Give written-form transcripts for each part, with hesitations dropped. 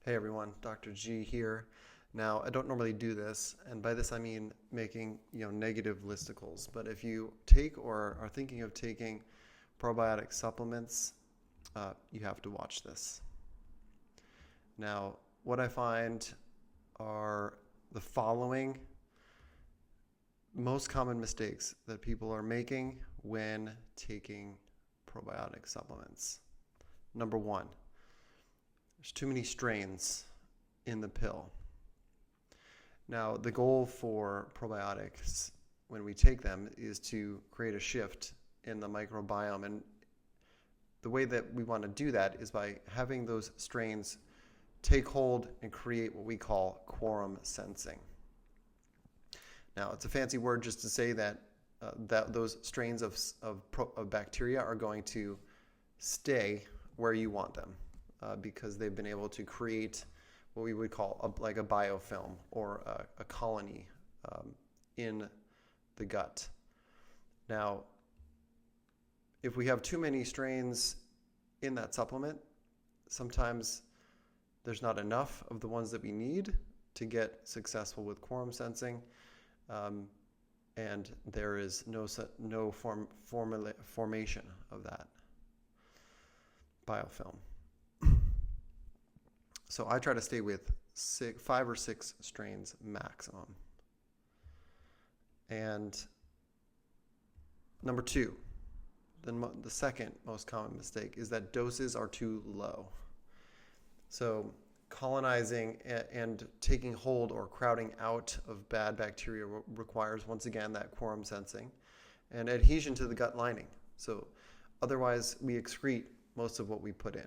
Hey everyone, Dr. G here. Now, I don't normally do this, and by this I mean making, negative listicles. But if you take or are thinking of taking probiotic supplements, you have to watch this. Now, what I find are the following most common mistakes that people are making when taking probiotic supplements. Number one, there's too many strains in the pill. Now, the goal for probiotics when we take them is to create a shift in the microbiome. And the way that we want to do that is by having those strains take hold and create what we call quorum sensing. Now, it's a fancy word just to say that those strains of bacteria are going to stay where you want them. Because they've been able to create what we would call a biofilm or a colony in the gut. Now, if we have too many strains in that supplement, sometimes there's not enough of the ones that we need to get successful with quorum sensing, and there is no formation of that biofilm. So I try to stay with 5 or 6 strains maximum. And number 2, the second most common mistake is that doses are too low. So colonizing and taking hold or crowding out of bad bacteria requires, once again, that quorum sensing and adhesion to the gut lining. So otherwise, we excrete most of what we put in.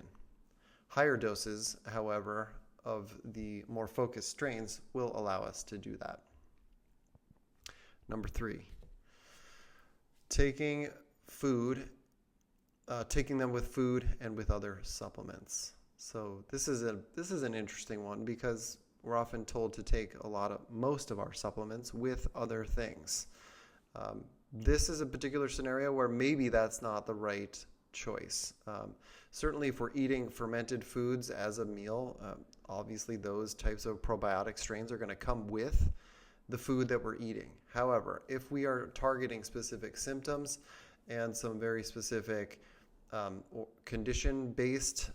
Higher doses, however, of the more focused strains will allow us to do that. Number 3, taking them with food and with other supplements. So this is an interesting one because we're often told to take most of our supplements with other things. This is a particular scenario where maybe that's not the right choice. Certainly if we're eating fermented foods as a meal, obviously those types of probiotic strains are going to come with the food that we're eating. However, if we are targeting specific symptoms and some very specific condition-based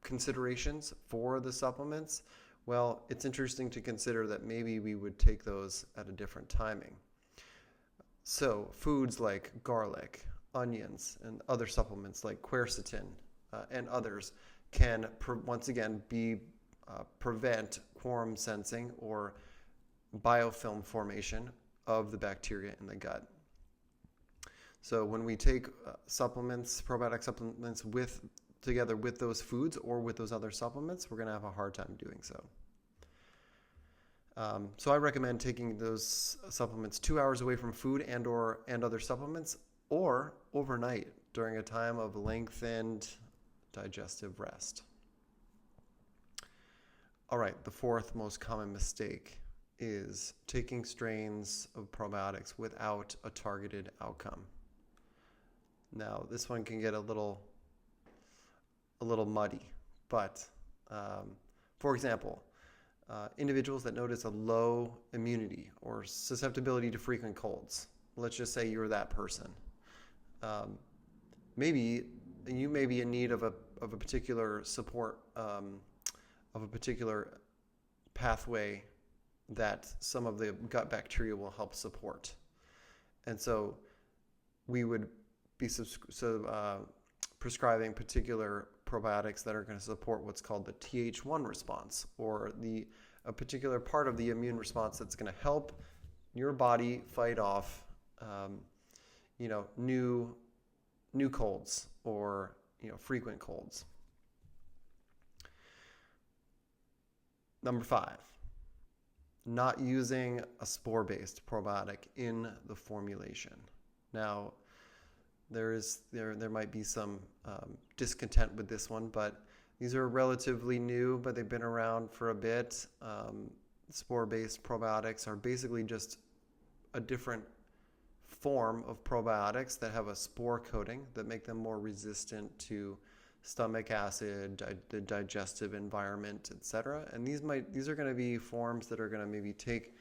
considerations for the supplements, well, it's interesting to consider that maybe we would take those at a different timing. So foods like garlic, onions, and other supplements like quercetin and others can once again prevent quorum sensing or biofilm formation of the bacteria in the gut. So when we take probiotic supplements together with those foods or with those other supplements, we're going to have a hard time doing so. So I recommend taking those supplements 2 hours away from food and other supplements, or overnight during a time of lengthened digestive rest. All right, the fourth most common mistake is taking strains of probiotics without a targeted outcome. Now, this one can get a little muddy, but for example, individuals that notice a low immunity or susceptibility to frequent colds, let's just say you're that person. Maybe you may be in need of a particular support of a particular pathway that some of the gut bacteria will help support, and so we would be prescribing particular probiotics that are going to support what's called the Th1 response, or a particular part of the immune response that's going to help your body fight off new colds or frequent colds. Number 5, not using a spore-based probiotic in the formulation. Now, there might be some discontent with this one, but these are relatively new, but they've been around for a bit. Spore-based probiotics are basically just a different form of probiotics that have a spore coating that make them more resistant to stomach acid, the digestive environment, etc. And these are going to be forms that are going to maybe take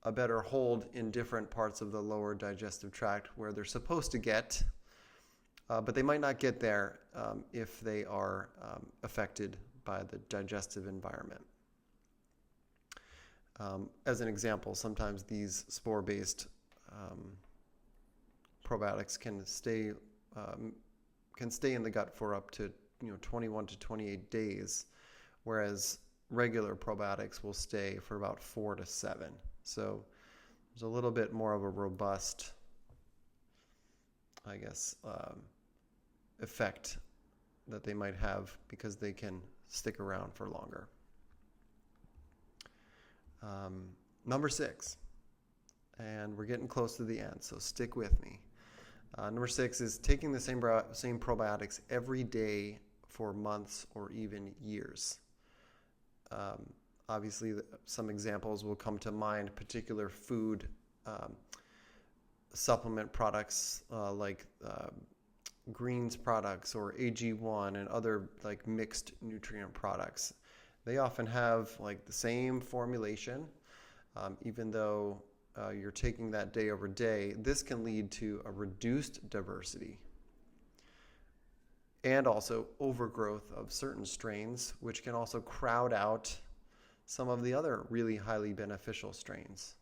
a better hold in different parts of the lower digestive tract where they're supposed to get, but they might not get there if they are affected by the digestive environment. As an example, sometimes these spore-based probiotics can stay in the gut for up to 21 to 28 days, whereas regular probiotics will stay for about 4 to 7. So there's a little bit more of a robust, I guess, effect that they might have because they can stick around for longer. Number 6, and we're getting close to the end, so stick with me. Number 6 is taking the same probiotics every day for months or even years. Obviously, some examples will come to mind, particular food supplement products like greens products or AG1 and other like mixed nutrient products. They often have like the same formulation, even though you're taking that day over day. This can lead to a reduced diversity and also overgrowth of certain strains, which can also crowd out some of the other really highly beneficial strains.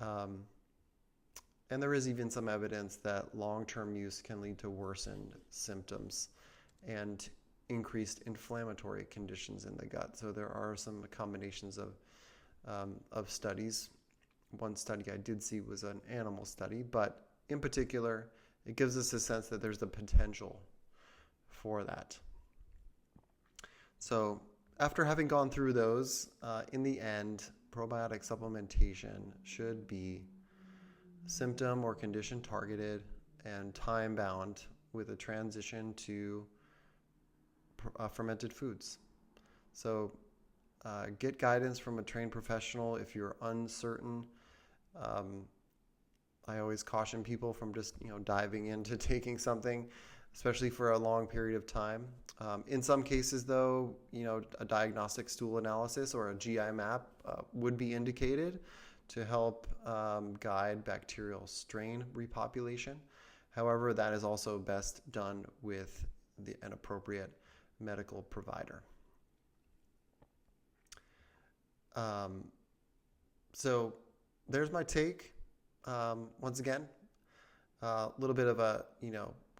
And there is even some evidence that long-term use can lead to worsened symptoms and increased inflammatory conditions in the gut. So there are some combinations of studies. One study I did see was an animal study, but in particular, it gives us a sense that there's the potential for that. So after having gone through those, in the end, probiotic supplementation should be symptom or condition targeted and time bound with a transition to fermented foods. So get guidance from a trained professional if you're uncertain. I always caution people from just diving into taking something, especially for a long period of time. In some cases, though, a diagnostic stool analysis or a GI map would be indicated to help guide bacterial strain repopulation. However, that is also best done with an appropriate medical provider. So there's my take. Once again, a little bit of a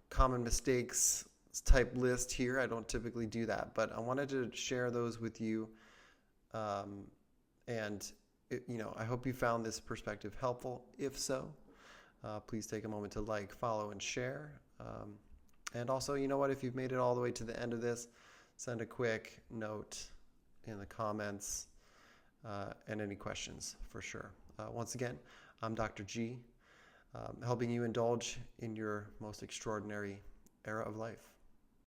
common mistakes type list here. I don't typically do that, but I wanted to share those with you. And I hope you found this perspective helpful. If so, please take a moment to like, follow, and share. And also, if you've made it all the way to the end of this, send a quick note in the comments and any questions for sure. Once again, I'm Dr. G, helping you indulge in your most extraordinary era of life.